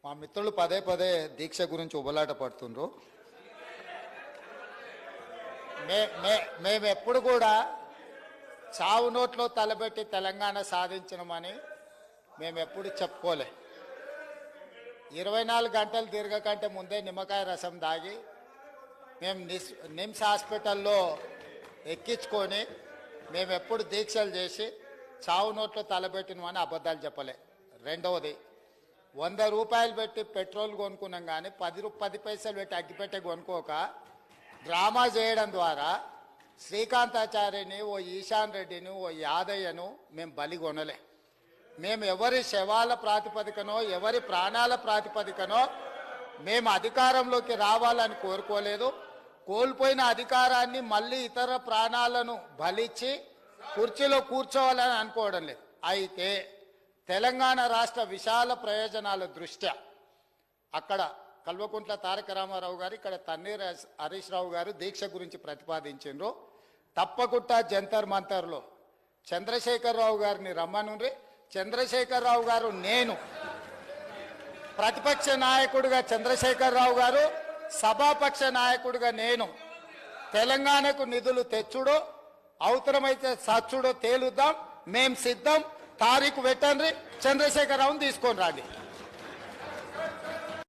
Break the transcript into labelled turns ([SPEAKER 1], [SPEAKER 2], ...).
[SPEAKER 1] మా మిత్రులు పదే పదే దీక్ష గురించి ఉబలాట పడుతుండ్రు. మేము ఎప్పుడు కూడా చావు నోట్లో తలబెట్టి తెలంగాణ సాధించడమని మేము ఎప్పుడు చెప్పుకోలే. 24 గంటలు తిరగకంటే ముందే నిమ్మకాయ రసం దాగి మేము నిమ్స్ హాస్పిటల్లో ఎక్కించుకొని మేము ఎప్పుడు దీక్షలు చేసి చావు నోట్లో తలబెట్టినమని అబద్ధాలు చెప్పలే. రెండవది, 100 రూపాయలు పెట్టి పెట్రోల్ కొనుక్కున్నాం కానీ 10 పైసలు పెట్టి అగ్గిపెట్టే కొనుక్కోక డ్రామా చేయడం ద్వారా శ్రీకాంతాచార్యని, ఓ ఈశాన్ రెడ్డిని, ఓ యాదయ్యను మేము బలి కొనలే. మేము ఎవరి శవాల ప్రాతిపదికనో ఎవరి ప్రాణాల ప్రాతిపదికనో మేము అధికారంలోకి రావాలని కోరుకోలేదు. కోల్పోయిన అధికారాన్ని మళ్ళీ ఇతర ప్రాణాలను బలిచ్చి కుర్చీలో కూర్చోవాలని అనుకోవడం లేదు. అయితే తెలంగాణ రాష్ట్ర విశాల ప్రయోజనాల దృష్ట్యా అక్కడ కల్వకుంట్ల తారక రామారావు గారు, ఇక్కడ తన్నీర్ హరీష్ రావు గారు దీక్ష గురించి ప్రతిపాదించారు. తప్పకుండా జంతర్ మంతర్లో చంద్రశేఖరరావు గారిని రమ్మనుండ్రి. చంద్రశేఖరరావు గారు, నేను ప్రతిపక్ష నాయకుడిగా చంద్రశేఖరరావు గారు, సభాపక్ష నాయకుడిగా నేను తెలంగాణకు నిధులు తెచ్చుడో అవసరమైతే సచ్చుడో తేలుద్దాం. మేం సిద్ధం. తారీఖు పెట్టండి, చంద్రశేఖరరావుని తీసుకొని రండి.